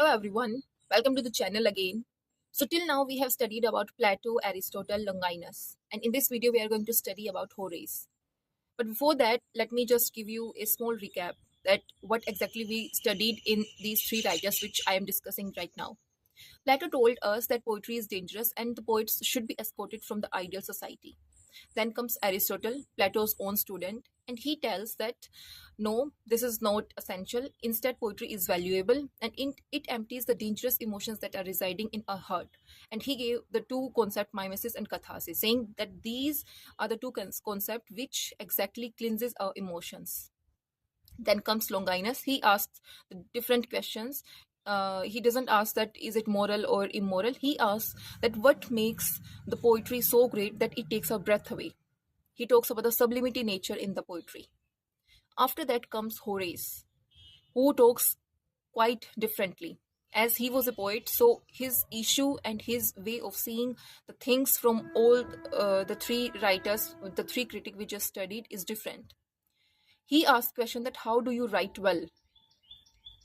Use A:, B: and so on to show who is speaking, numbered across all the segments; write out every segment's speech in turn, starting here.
A: Hello everyone, welcome to the channel again. So till now we have studied about Plato, Aristotle, Longinus, and in this video we are going to study about Horace. But before that, let me just give you a small recap that what exactly we studied in these three writers which I am discussing right now. Plato told us that poetry is dangerous and the poets should be escorted from the ideal society. Then comes Aristotle, Plato's own student, and he tells that no, this is not essential. Instead, poetry is valuable and it empties the dangerous emotions that are residing in our heart. And he gave the two concept mimesis and catharsis, saying that these are the two concepts which exactly cleanses our emotions. Then comes Longinus. He asks the different questions. He doesn't ask that is it moral or immoral. He asks that what makes the poetry so great that it takes our breath away. He talks about the sublimity nature in the poetry. After that comes Horace, who talks quite differently. As he was a poet, so his issue and his way of seeing the things from all the three writers, the three critics we just studied, is different. He asked question that how do you write well?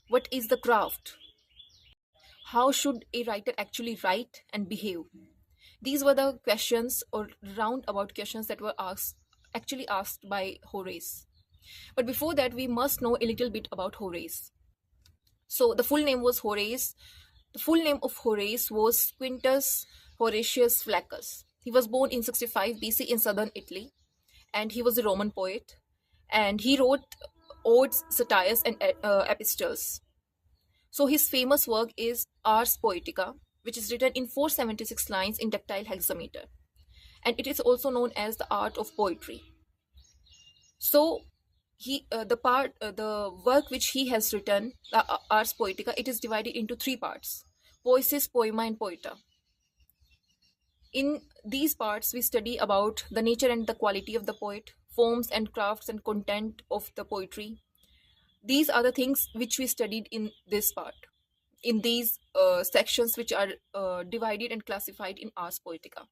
A: What is the craft? How should a writer actually write and behave? These were the questions or roundabout questions that were asked by Horace. But before that, we must know a little bit about Horace. So the full name was Horace. The full name of Horace was Quintus Horatius Flaccus. He was born in 65 BC in southern Italy, and he was a Roman poet. And he wrote odes, satires, and epistles. So his famous work is Ars Poetica, which is written in 476 lines in dactyl hexameter, and it is also known as the art of poetry. So the work which he has written, Ars Poetica, it is divided into three parts: poesis, poema, and poeta. In these parts, we study about the nature and the quality of the poet, forms and crafts and content of the poetry. These are the things which we studied in this part, in these sections which are divided and classified in Ars Poetica.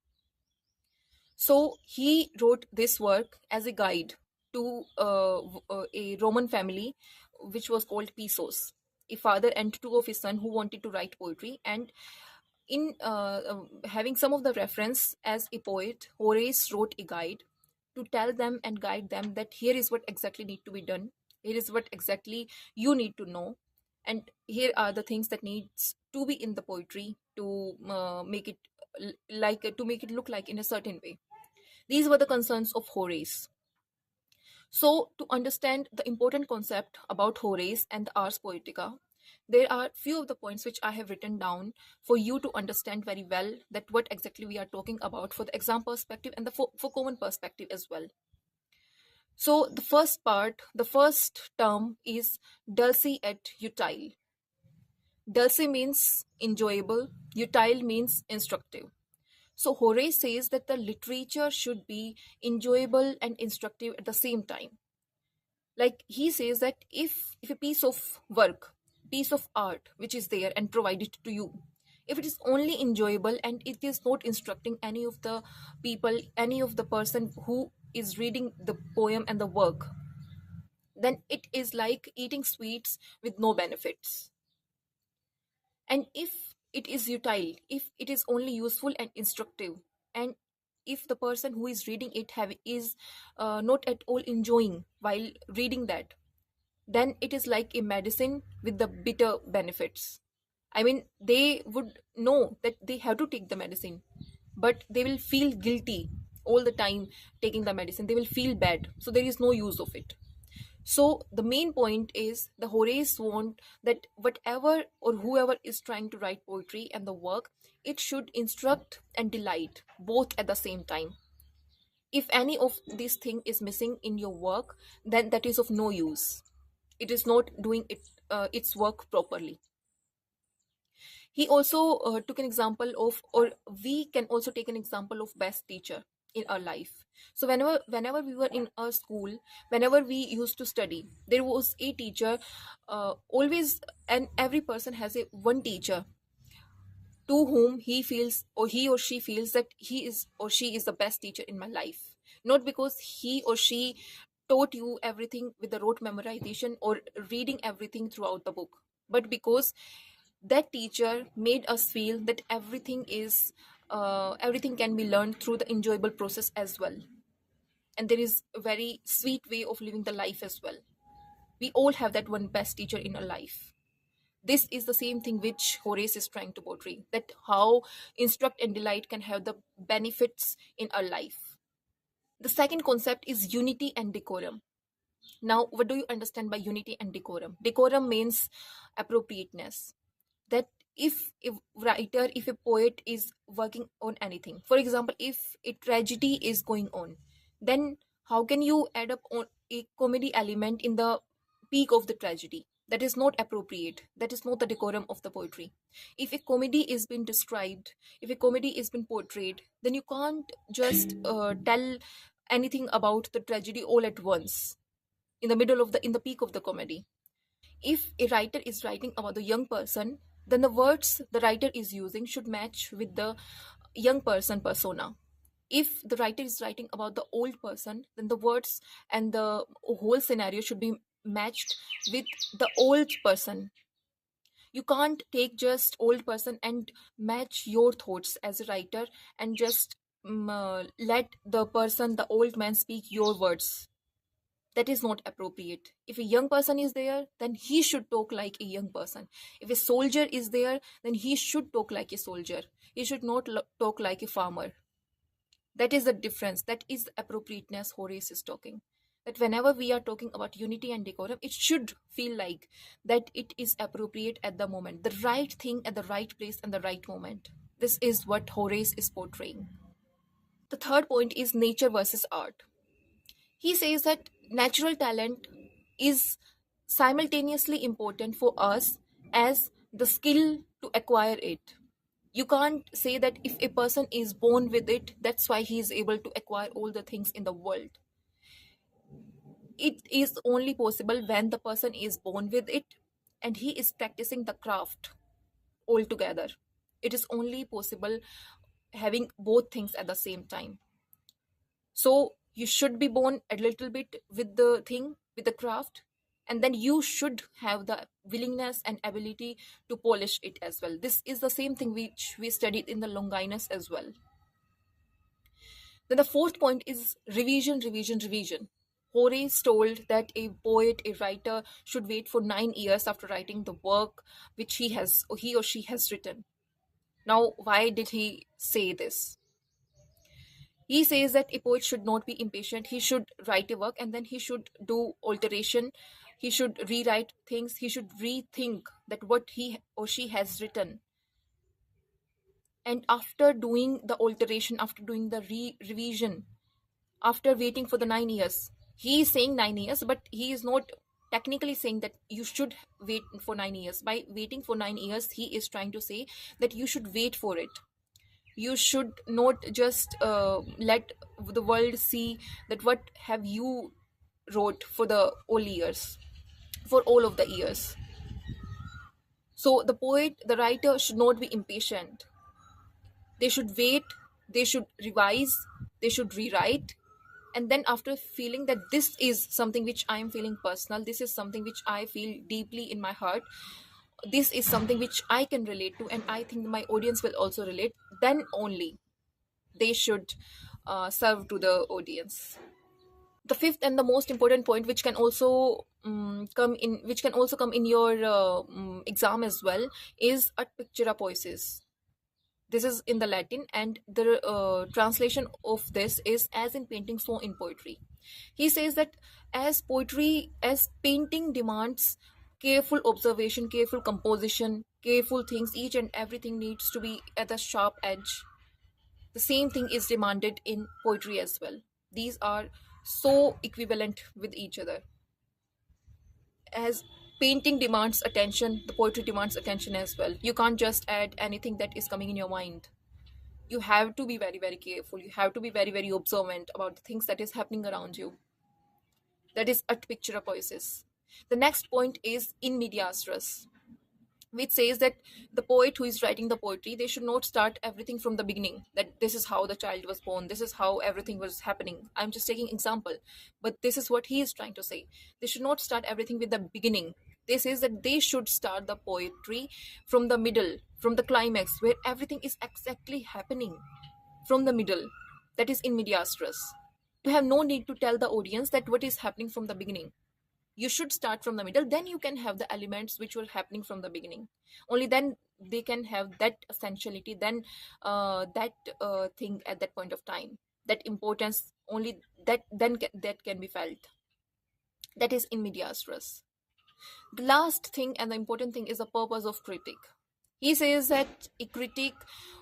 A: So he wrote this work as a guide to a Roman family which was called Pisos, a father and two of his son who wanted to write poetry. And in having some of the reference as a poet, Horace wrote a guide to tell them and guide them that here is what exactly need to be done, here is what exactly you need to know, and here are the things that needs to be in the poetry to make it to make it look like in a certain way. These were the concerns of Horace. So, to understand the important concept about Horace and the Ars Poetica, there are few of the points which I have written down for you to understand very well that what exactly we are talking about for the exam perspective and for common perspective as well. So, the first part, the first term is dulce et utile. Dulce means enjoyable, utile means instructive. So Horace says that the literature should be enjoyable and instructive at the same time. Like he says that if a piece of work, piece of art which is there and provided to you, if it is only enjoyable and it is not instructing any of the people, any of the person who is reading the poem and the work, then it is like eating sweets with no benefits. And if it is utile, if it is only useful and instructive, and if the person who is reading it is not at all enjoying while reading that, then it is like a medicine with the bitter benefits. I mean, they would know that they have to take the medicine, but they will feel guilty all the time taking the medicine. They will feel bad, so there is no use of it. So the main point is the Horace want that whatever or whoever is trying to write poetry and the work, it should instruct and delight both at the same time. If any of this thing is missing in your work, then that is of no use. It is not doing its work properly. He also took an example of, or we can also take an example of best teacher in our life. So whenever we were in our school, whenever we used to study, there was a teacher, always, and every person has a one teacher to whom he or she feels that he is or she is the best teacher in my life, not because he or she taught you everything with the rote memorization or reading everything throughout the book, but because That teacher made us feel that everything can be learned through the enjoyable process as well, and there is a very sweet way of living the life as well. We all have that one best teacher in our life. This is the same thing which Horace is trying to portray, that how instruct and delight can have the benefits in our life. The second concept is unity and decorum. Now, what do you understand by unity and decorum? Decorum means appropriateness. That if writer, if a poet is working on anything, for example, if a tragedy is going on, then how can you add up on a comedy element in the peak of the tragedy? That is not appropriate. That is not the decorum of the poetry. If a comedy is being described, if a comedy is being portrayed, then you can't just tell anything about the tragedy all at once in the middle of the in the peak of the comedy. If a writer is writing about the young person, then the words the writer is using should match with the young person persona. If the writer is writing about the old person, then the words and the whole scenario should be matched with the old person. You can't take just old person and match your thoughts as a writer and just let the person, the old man, speak your words. That is not appropriate. If a young person is there, then he should talk like a young person. If a soldier is there, then he should talk like a soldier. He should not talk like a farmer. That is the difference. That is the appropriateness Horace is talking. That whenever we are talking about unity and decorum, it should feel like that it is appropriate at the moment, the right thing at the right place and the right moment. This is what Horace is portraying. The third point is nature versus art. He says that natural talent is simultaneously important for us as the skill to acquire it. You can't say that if a person is born with it, that's why he is able to acquire all the things in the world. It is only possible when the person is born with it and he is practicing the craft altogether. It is only possible having both things at the same time. So you should be born a little bit with the thing, with the craft, and then you should have the willingness and ability to polish it as well. This is the same thing which we studied in the Longinus as well. Then the fourth point is revision, revision, revision. Horace told that a poet, a writer, should wait for 9 years after writing the work which he or she has written. Now, why did he say this? He says that a poet should not be impatient. He should write a work and then he should do alteration. He should rewrite things. He should rethink that what he or she has written. And after doing the alteration, after doing the revision, after waiting for the 9 years, he is saying 9 years, but he is not technically saying that you should wait for 9 years. By waiting for 9 years, he is trying to say that you should wait for it. You should not just let the world see that what have you wrote for the all years, for all of the years. So the poet, the writer should not be impatient. They should wait, they should revise, they should rewrite, and then after feeling that this is something which I am feeling personal, this is something which I feel deeply in my heart, this is something which I can relate to, and I think my audience will also relate, then only they should serve to the audience. The fifth and the most important point, which can also come in your exam as well, is ad pictura poesis. This is in the Latin, and the translation of this is as in painting, so in poetry. He says that as painting demands careful observation, careful composition, careful things, each and everything needs to be at the sharp edge. The same thing is demanded in poetry as well. These are so equivalent with each other. As painting demands attention, the poetry demands attention as well. You can't just add anything that is coming in your mind. You have to be very, very careful. You have to be very, very observant about the things that is happening around you. That is at picture poesis. The next point is in medias res, which says that the poet who is writing the poetry, they should not start everything from the beginning, that this is how the child was born, this is how everything was happening. I'm just taking example, but this is what he is trying to say. They should not start everything with the beginning. They says that they should start the poetry from the middle, from the climax, where everything is exactly happening from the middle, that is in medias res. You have no need to tell the audience that what is happening from the beginning. You should start from the middle, then you can have the elements which were happening from the beginning. Only then they can have that essentiality, then that thing at that point of time, that importance, only that then that can be felt. That is in medias res. The last thing and the important thing is the purpose of critic. He says that a critic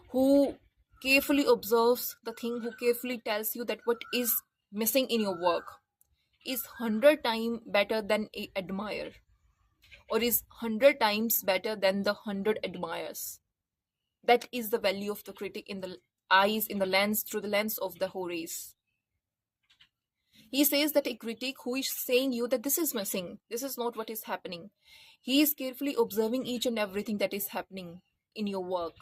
A: who carefully observes the thing, who carefully tells you that what is missing in your work, is 100 times better than a admirer, or is 100 times better than the 100 admirers. That is the value of the critic in the eyes, in the lens, through the lens of the Horace. He says that a critic who is saying you that this is missing, this is not what is happening, he is carefully observing each and everything that is happening in your work,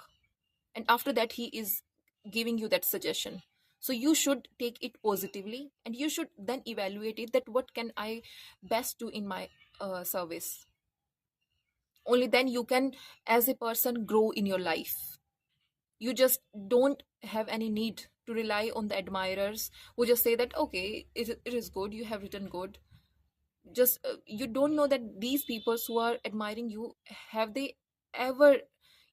A: and after that he is giving you that suggestion. So you should take it positively, and you should then evaluate it, that what can I best do in my service. Only then you can, as a person, grow in your life. You just don't have any need to rely on the admirers who just say that okay, it is good, you have written good. Just you don't know that these people who are admiring you, have they ever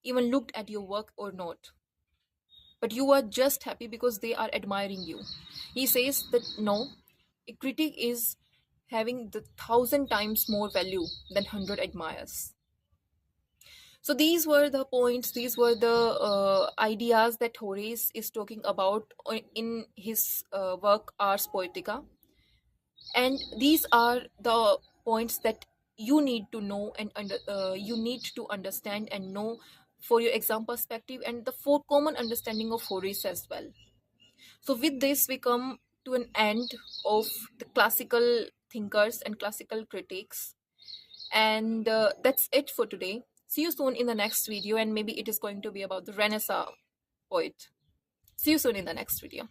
A: even looked at your work or not, but you are just happy because they are admiring you. He says that no, a critic is having the 1,000 times more value than 100 admirers. So these were the points, these were the ideas that Horace is talking about in his work Ars Poetica. And these are the points that you need to know, and you need to understand and know for your exam perspective, and the for common understanding of Horace as well. So with this we come to an end of the classical thinkers and classical critics, and that's it for today. See you soon in the next video, and maybe it is going to be about the Renaissance poet. See you soon in the next video.